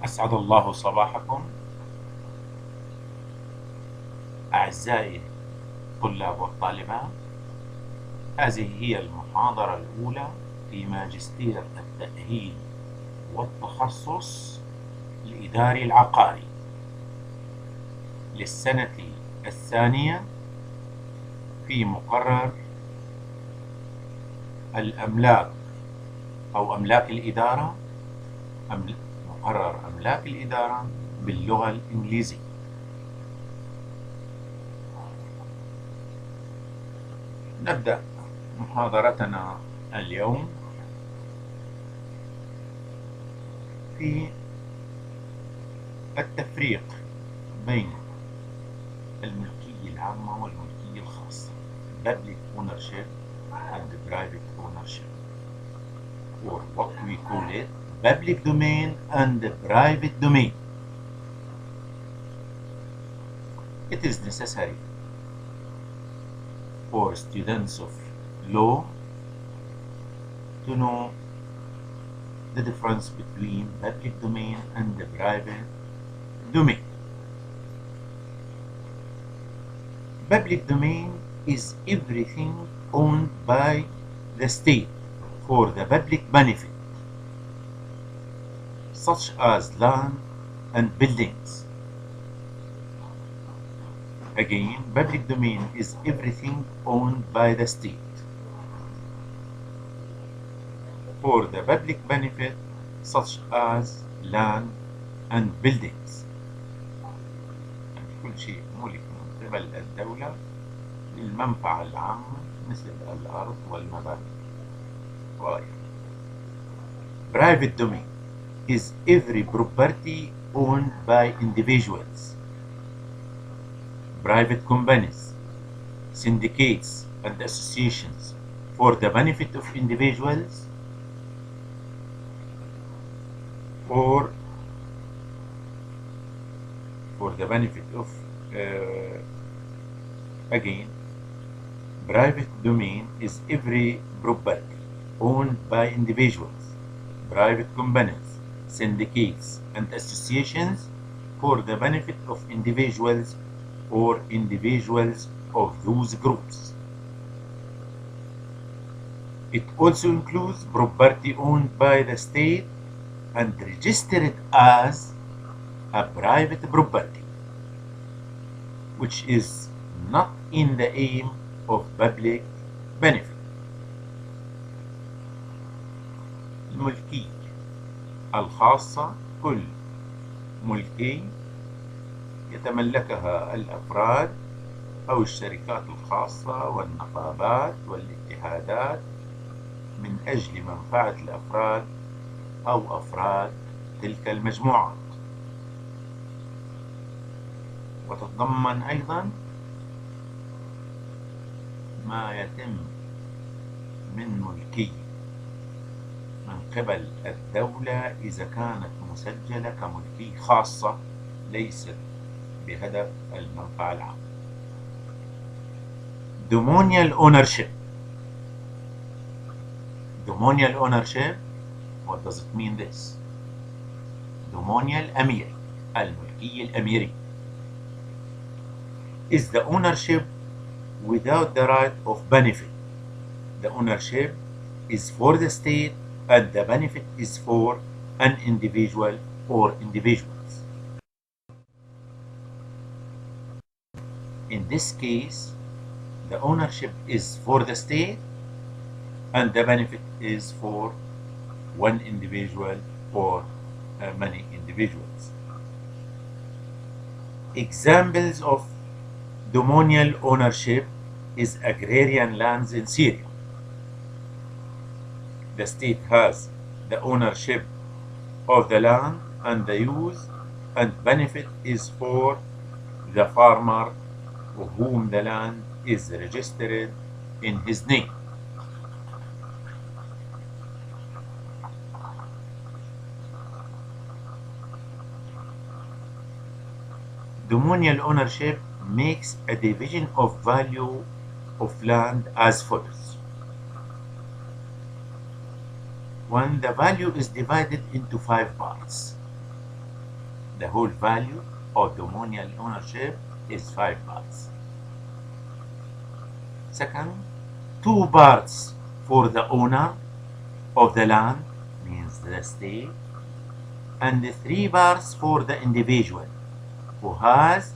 أسعد الله صباحكم أعزائي الطلاب والطالبات. هذه هي المحاضرة الأولى في ماجستير التأهيل والتخصص الإداري العقاري للسنة الثانية في مقرر الأملاك أو أملاك الإدارة، مقرر أملاك الإدارة باللغة الإنجليزية. نبدأ محاضرتنا اليوم في التفريق بين الملكية العامة والملكية الخاصة Public Ownership and Private Ownership, or what we call it Public Domain and Private Domain. It is necessary for students of law to know the difference between public domain and the private domain. Public domain is everything owned by the state for the public benefit, such as land and buildings. Again, public domain is everything owned by the state for the public benefit, such as land and buildings. كل شيء ملك من قبل الدولة للمنفعة العامة مثل الأرض والمباني. Private domain is every property owned by individuals, private companies, syndicates, and associations for the benefit of individuals or for the benefit of again, private domain is every property owned by individuals, private companies, syndicates, and associations for the benefit of individuals or individuals of those groups. It also includes property owned by the state and registered as a private property, which is not in the aim of public benefit. الملكية الخاصة كل ملكية يتملكها الأفراد أو الشركات الخاصة والنقابات والاتحادات من أجل منفعة الأفراد أو أفراد تلك المجموعات، وتتضمن أيضا ما يتم من ملكية من قبل الدولة إذا كانت مسجلة كملكية خاصة ليست بهدف المنفعة العامة. Domanial ownership. Domanial ownership, what does it mean this? Domanial أميري، الملكية الأميرية is the ownership without the right of benefit. The ownership is for the state and the benefit is for an individual or individuals. In this case, the ownership is for the state and the benefit is for one individual or many individuals. Examples of domanial ownership is agrarian lands in Syria. The state has the ownership of the land and the use and benefit is for the farmer whom the land is registered in his name. Domanial ownership makes a division of value of land as follows. When the value is divided into 5 parts, the whole value of dominial ownership is 5 parts. Second, 2 parts for the owner of the land, means the state, and 3 parts for the individual who has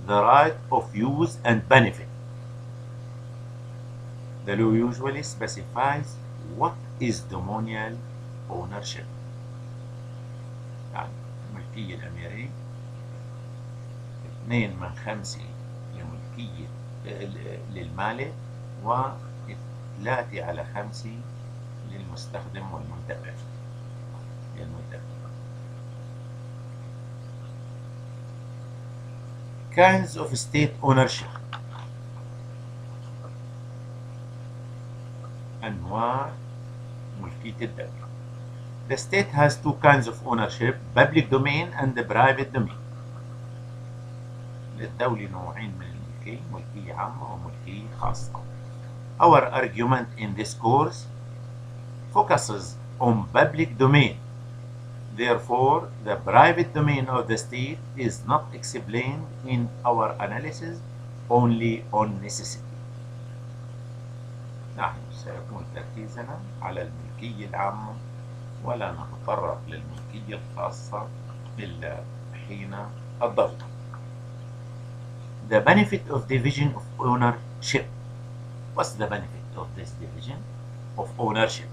the right of use and benefit. The law usually specifies what is dominial ownership. يعني الملكية الأميرية 2/5 لملكية للمالك و3/5 للمستخدم والمنتفع. Kinds of state ownership. أنواع ملكية الدولة. The state has 2 kinds of ownership, public domain and the private domain. للدولة نوعين من الملكية، ملكية عامة وملكية خاصة. Our argument in this course focuses on public domain. Therefore, the private domain of the state is not explained in our analysis, only on necessity. نحن سيكون تركيزنا على الملكية العامة ولا نتطرق للملكية الخاصة إلا حين الضرورة. The benefit of division of ownership. What's the benefit of this division of ownership?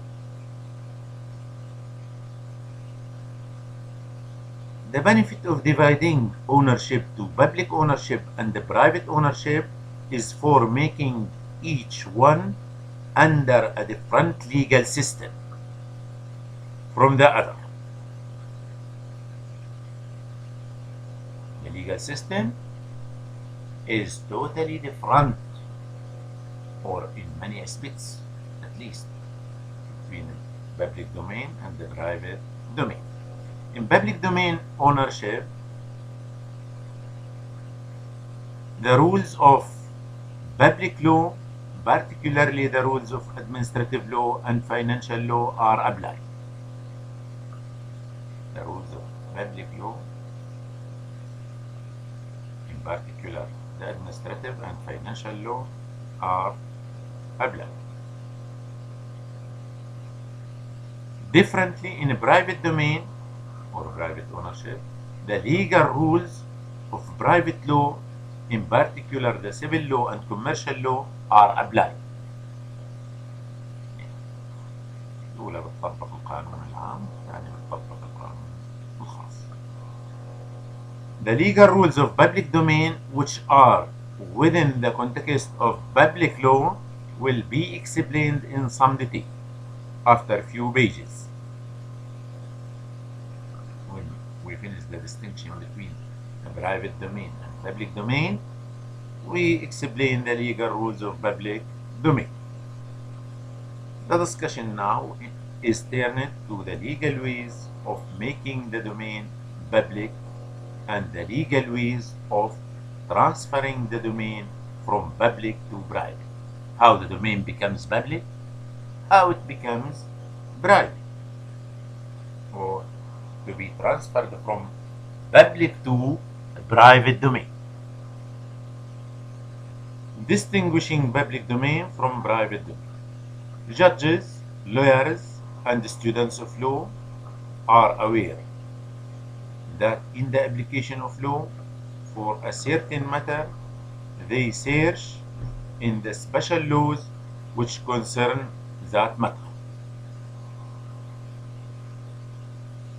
The benefit of dividing ownership to public ownership and the private ownership is for making each one under a different legal system from the other. The legal system is totally different, or in many aspects at least, between the public domain and the private domain. In public domain ownership, the rules of public law, particularly the rules of administrative law and financial law, are applied. The rules of public law, in particular the administrative and financial law, are applied. Differently, in a private domain or private ownership, the legal rules of private law, in particular the civil law and commercial law, are applied. الأولى بتطبق القانون العام، الثانية بتطبق القانون الخاص. The legal rules of public domain, which are within the context of public law, will be explained in some detail after a few pages. When we finish the distinction between the private domain and public domain, we explain the legal rules of public domain. The discussion now is turned to the legal ways of making the domain public and the legal ways of transferring the domain from public to private. How the domain becomes public, how it becomes private, or to be transferred from public to private domain. Distinguishing public domain from private domain. Judges, lawyers, and students of law are aware that in the application of law for a certain matter, they search in the special laws which concern that matter.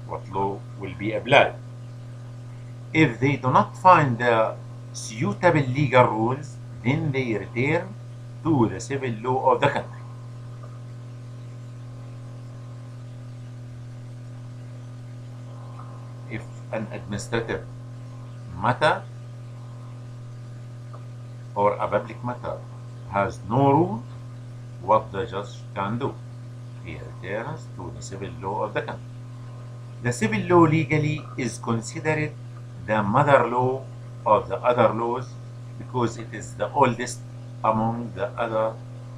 What law will be applied? If they do not find the suitable legal rules, then they return to the civil law of the country. If an administrative matter or a public matter has no rule, what the judge can do? He returns to the civil law of the country. The civil law legally is considered the mother law of the other laws because it is the oldest among the other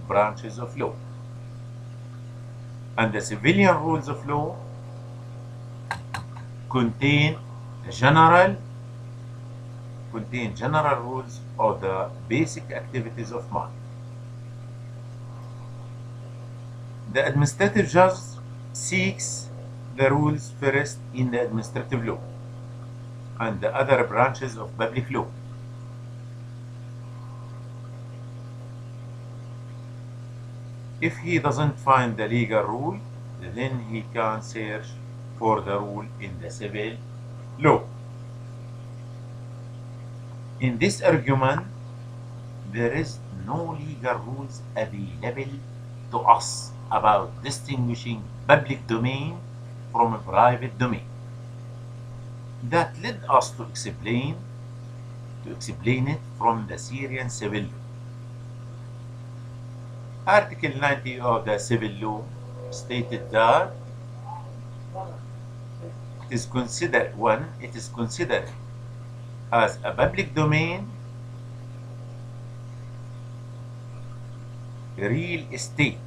branches of law. And the civilian rules of law contain general contain general rules of the basic activities of market. The administrative judge seeks the rules first in the administrative law and the other branches of public law. If he doesn't find the legal rule, then he can search for the rule in the civil law. In this argument, there is no legal rules available to us about distinguishing public domain from a private domain. That led us to explain it from the Syrian civil law. Article 90 of the civil law stated that it is considered as a public domain real estate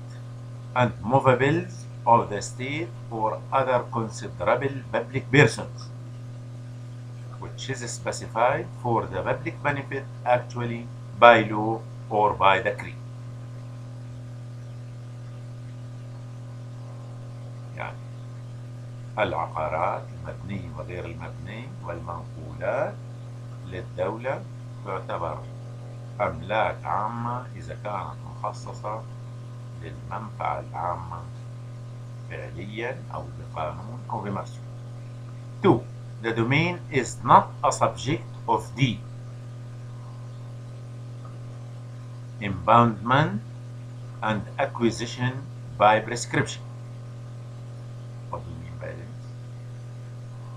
and movables of the state or other considerable public persons, which is specified for the public benefit actually by law or by decree. يعني العقارات المبنية وغير المبنية والمنقولات للدولة تعتبر أملاك عامة إذا كانت مخصصة للمنفعة العامة فعليا أو بقانون أو بمرسوم. 2. The domain is not a subject of deed, impoundment, and acquisition by prescription. What do you mean by this?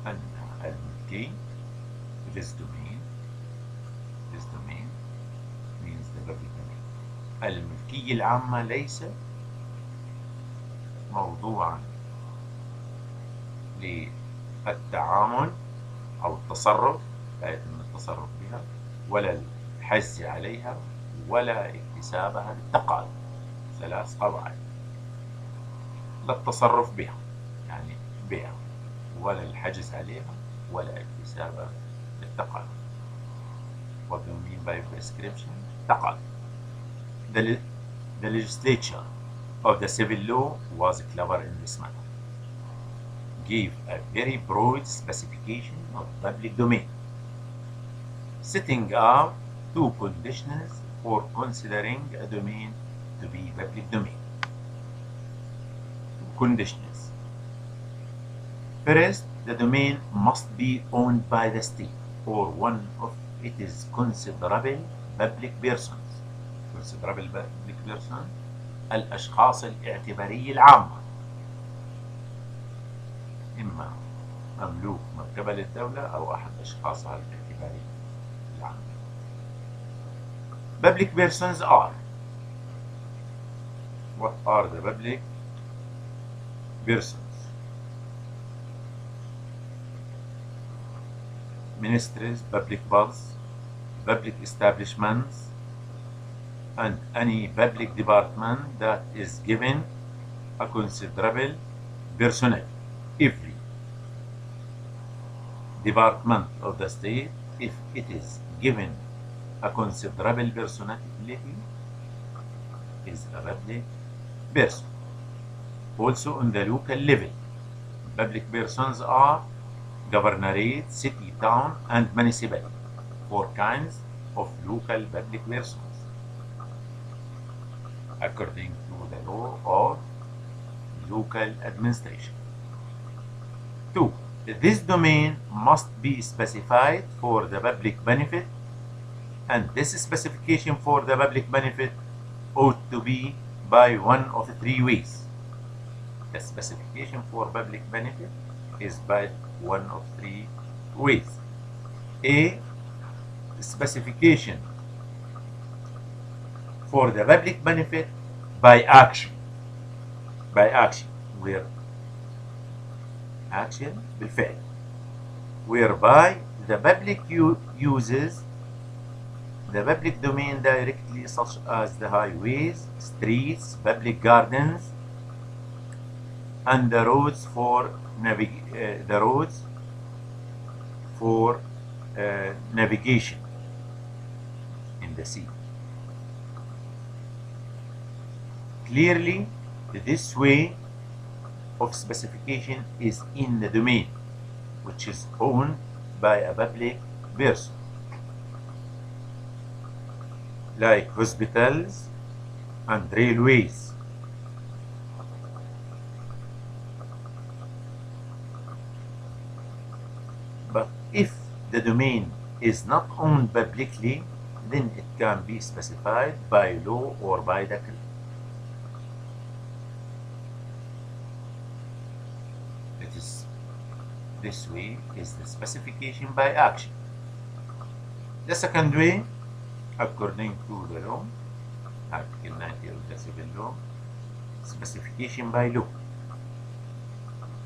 And الملكي, this domain means the public domain. الملكية العامة ليست موضوعا للتعامل أو التصرف، لا يتم التصرف بها ولا الحجز عليها ولا اكتسابها للتقاعد. 3 قواعد: لا التصرف بها يعني بيع، ولا الحجز عليها ولا اكتسابها للتقاعد. What do you mean by prescription? تقاعد. The legislature of the civil law was clever in this matter. Gave a very broad specification of public domain, setting out 2 conditions for considering a domain to be public domain. Conditions. First, the domain must be owned by the state or one of its considerable public persons. Considerable public person الأشخاص الاعتبارية العامة، إما مملوك من قبل الدولة أو أحد أشخاصها الاعتبارية العامة. Public persons are. What are the public persons? Ministries, public bodies, public establishments, and any public department that is given a considerable personnel. Every department of the state, if it is given a considerable personality, is a public person. Also on the local level, public persons are governorate, city, town, and municipality. 4 kinds of local public persons according to the law of local administration. 2. This domain must be specified for the public benefit, and this specification for the public benefit ought to be by one of 3 ways. The specification for public benefit is by one of 3 ways. A. Specification for the public benefit by action. By action, where action بالفعل, whereby the public uses the public domain directly, such as the highways, streets, public gardens, and the roads for navigation in the sea. Clearly, this way of specification is in the domain which is owned by a public person, like hospitals and railways. But if the domain is not owned publicly, then it can be specified by law or by decree. This way is the specification by action. The second way, according to the law, Article 90 of the Civil Law, specification by law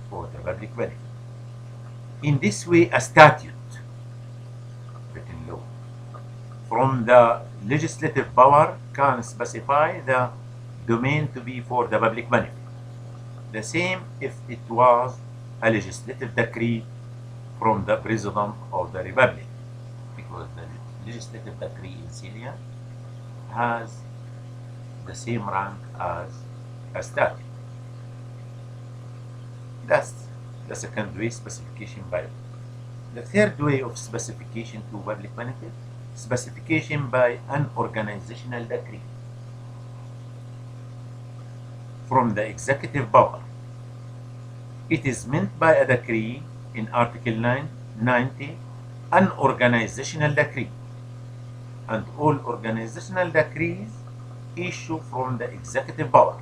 for the public benefit. In this way, a statute, written law, from the legislative power can specify the domain to be for the public benefit. The same if it was a legislative decree from the President of the Republic, because the legislative decree in Syria has the same rank as a statute. That's the second way, specification by law. The third way of specification to public benefit, specification by an organizational decree from the executive power. It is meant by a decree in Article 90, an organizational decree, and all organizational decrees issue from the executive power.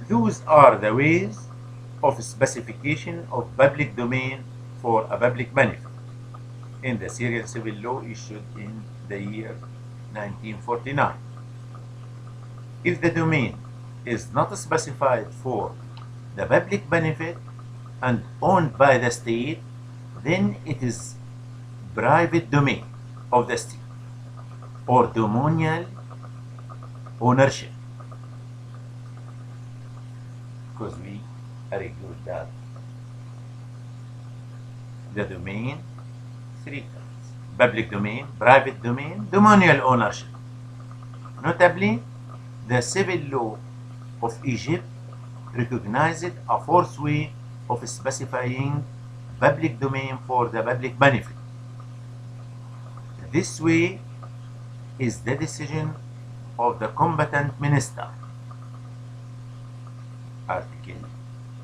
Those are the ways of specification of public domain for a public benefit in the Syrian civil law issued in the year 1949. If the domain is not specified for the public benefit and owned by the state, then it is private domain of the state or dominial ownership, because we argued that the domain, three terms: public domain, private domain, dominial ownership. Notably, the civil law of Egypt recognized a fourth way of specifying public domain for the public benefit. This way is the decision of the competent minister, Article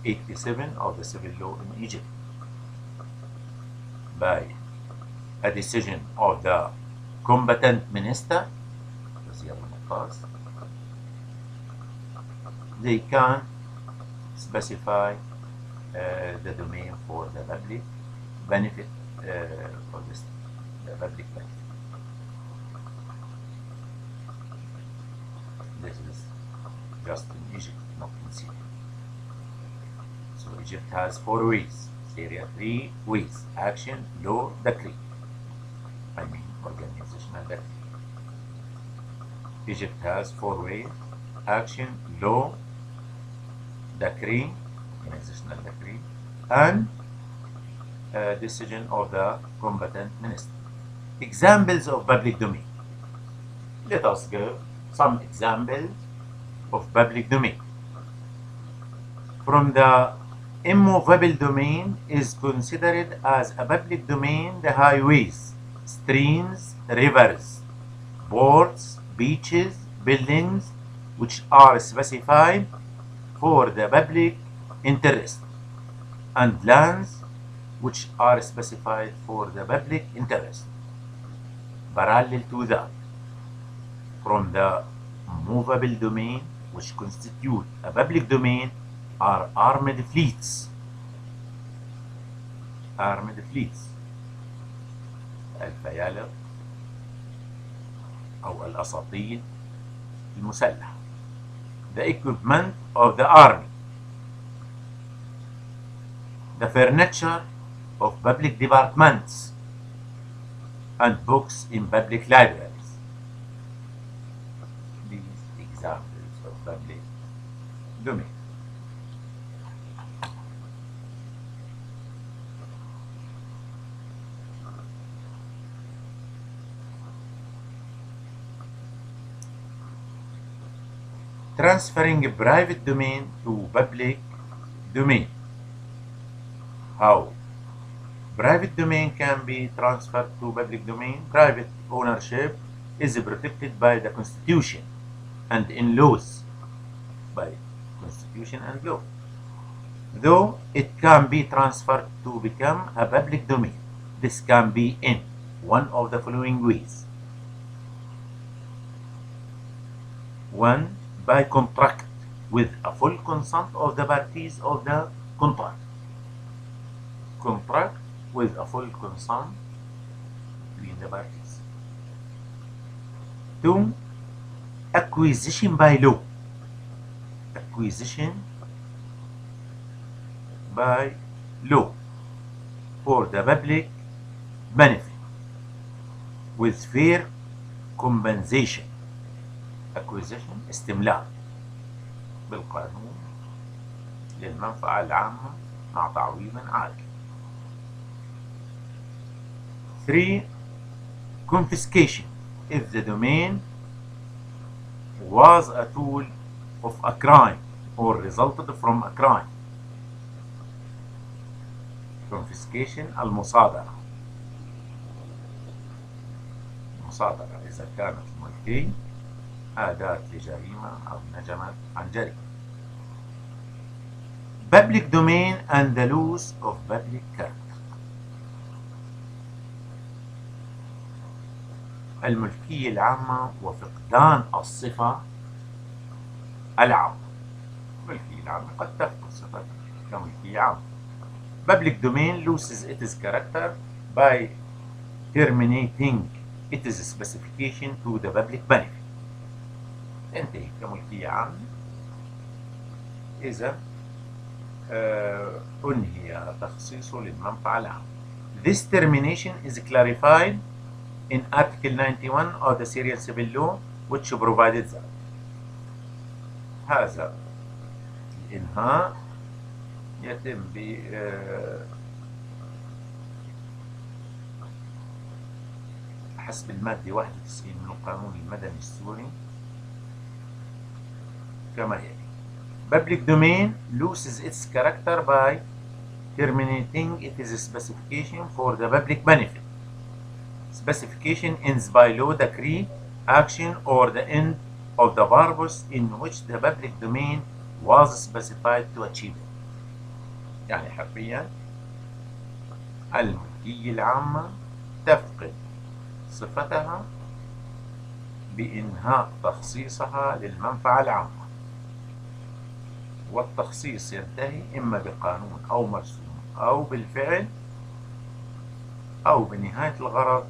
87 of the civil law in Egypt. By a decision of the competent minister, they can specify the domain for the public benefit for the public benefit. This is just in Egypt, not in Syria. So Egypt has 4 ways, Syria 3 ways: action, law, decree. I mean organizational decree. Egypt has 4 ways: action, law, decree, organizational decree, and decision of the competent minister. Examples of public domain. Let us give some examples of public domain. From the immovable domain is considered as a public domain the highways, streams, rivers, ports, beaches, buildings, which are specified for the public interest, and lands which are specified for the public interest. Parallel to that, from the movable domain, which constitute a public domain, are armed fleets. Armed fleets. الفيالق أو الأساطيل المسلحة. The equipment of the army. The furniture of public departments and books in public libraries. These examples of public domain. transferring a private domain to public domain. How private domain can be transferred to public domain? Private ownership is protected by the Constitution and in laws, by Constitution and law, though it can be transferred to become a public domain. This can be in one of the following ways. 1. By contract with a full consent of the parties of the contract. Contract with a full consent between the parties. 2. Acquisition by law. Acquisition by law for the public benefit with fair compensation. Acquisition استملاك بالقانون للمنفعة العامة مع تعويض عادل. 3. Confiscation if the domain was a tool of a crime or resulted from a crime. Confiscation المصادرة. المصادرة إذا كانت الملكية أداة لجريمة أو نجمت عن جريمة. Public domain and the loss of public character. الملكية العامة وفقدان الصفة العامة. الملكية العامة قد تفقد صفتها كملكية عامة. Public domain loses its character by terminating its specification to the public benefit. تنتهي كملكية عامة إذا أنهي تخصيصه للمنفعة العامة. This termination is clarified in Article 91 of the Syrian Civil Law, which provided that هذا الإنهاء يتم حسب المادة 91 من القانون المدني السوري كما يلي. Public domain loses its character by terminating its specification for the public benefit. Specification ends by law, decree, action, or the end of the purpose in which the public domain was specified to achieve it. يعني حرفيا الملكية العامة تفقد صفتها بإنهاء تخصيصها للمنفعة العامة، والتخصيص ينتهي إما بقانون أو مرسوم أو بالفعل أو بنهاية الغرض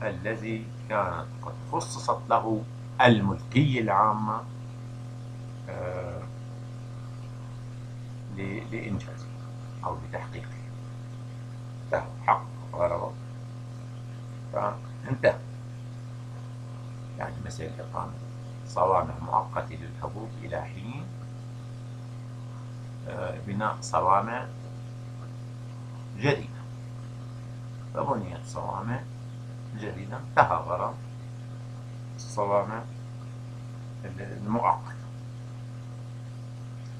الذي كانت قد خصصت له الملكية العامة لإنجازه أو لتحقيقه. حقق غرضه فانتهى. يعني مثل إقامة صوامع مؤقتة للحبوب إلى حين بناء صوامع جديدة، فبنيت صوامع جديدة انتهى غرض الصوامع المؤقتة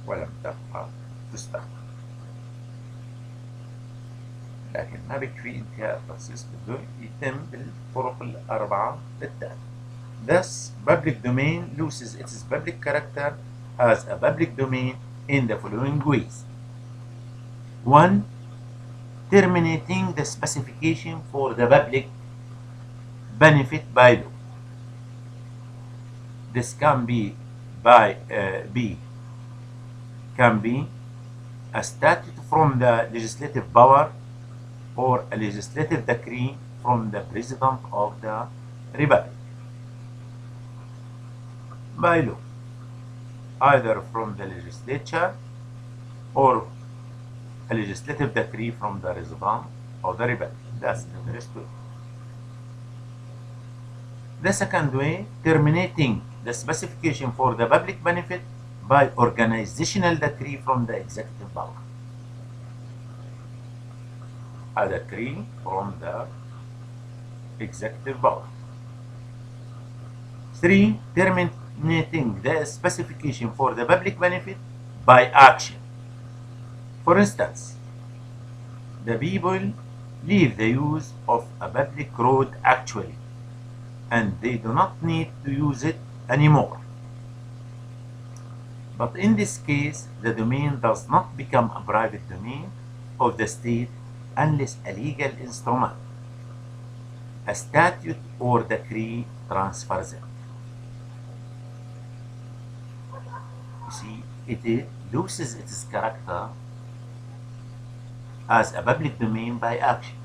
ولم تبقى تستخدم. لكن ما بيكفي انتهاء التخصيص، بده يتم بالطرق الأربعة التالية. Thus, public domain loses its public character as a public domain in the following ways. 1. Terminating the specification for the public benefit by law. This can be a statute from the legislative power or a legislative decree from the President of the Republic. By law, either from the legislature or a legislative decree from the President of the Republic. That's the first way. The second way, terminating the specification for the public benefit by organizational decree from the executive power. A decree from the executive power. 3. terminating the specification for the public benefit by action. For instance, the people leave the use of a public road actually, and they do not need to use it anymore. But in this case, the domain does not become a private domain of the state unless a legal instrument, a statute or decree transfers it. You see, it loses its character as a public domain by action,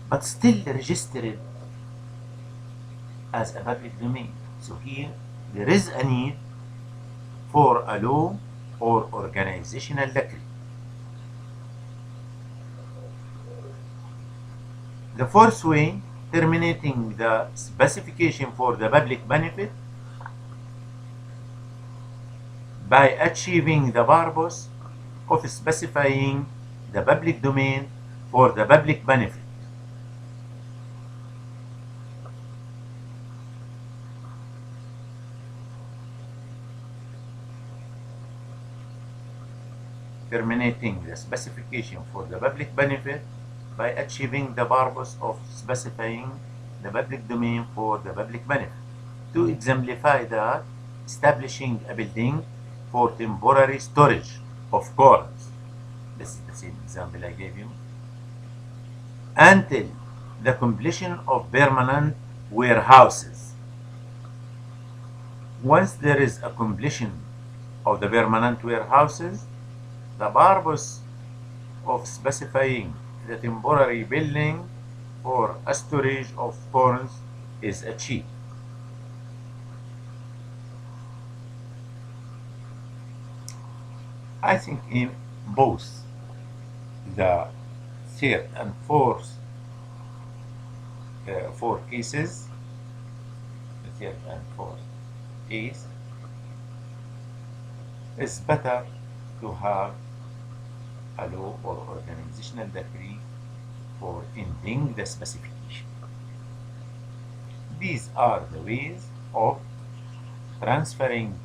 but still registered as a public domain. So here there is a need for a law or organizational decree. The fourth way, terminating the specification for the public benefit by achieving the purpose of specifying the public domain for the public benefit. Terminating the specification for the public benefit by achieving the purpose of specifying the public domain for the public benefit. To exemplify that, establishing a building for temporary storage of corns. This is the same example I gave you. Until the completion of permanent warehouses. Once there is a completion of the permanent warehouses, the purpose of specifying the temporary building for a storage of corns is achieved. I think in both the third and fourth four cases, the third and fourth case, it's better to have a law or organizational decree for ending the specification. These are the ways of transferring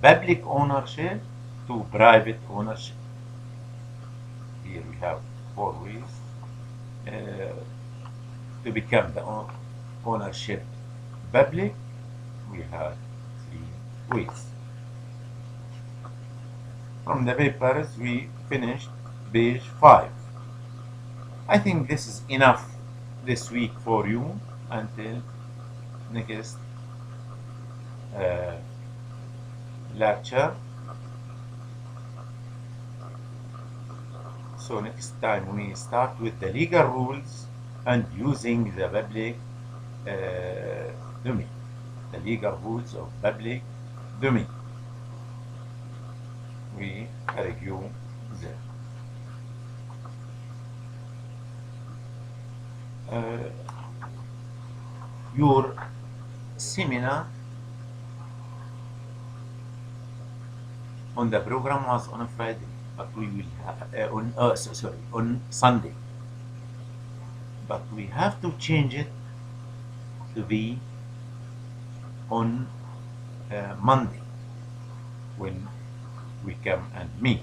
public ownership to private ownership. Here we have four ways to become the ownership public. We have three ways. From the papers, we finished page 5. I think this is enough this week for you until next lecture. So next time we start with the legal rules and using the public domain, the legal rules of public domain. We review them. Your seminar on the program was on a Friday, but we will have on Sunday. But we have to change it to be on Monday when we come and meet.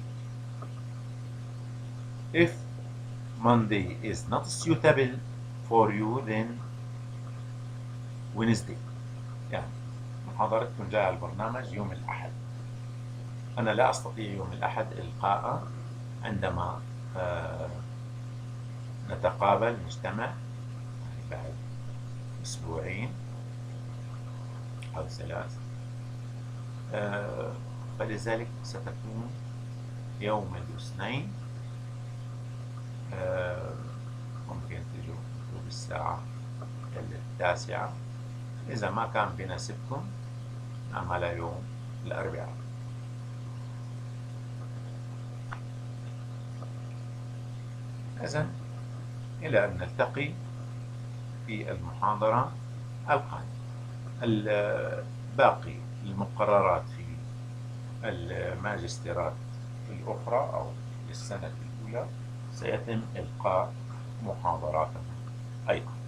If Monday is not suitable for you, then Wednesday. يعني محاضرتكم جاء البرنامج يوم الأحد. أنا لا أستطيع يوم الأحد إلقاء عندما نتقابل نجتمع بعد أسبوعين أو ثلاث. فلذلك ستكون يوم الاثنين. ممكن تجوا بالساعة 9. إذا ما كان بيناسبكم نعمل يوم الأربعاء. إذن إلى أن نلتقي في المحاضرة القادمة. باقي المقررات في الماجستيرات الأخرى أو للسنة الأولى سيتم إلقاء محاضرات أيضا.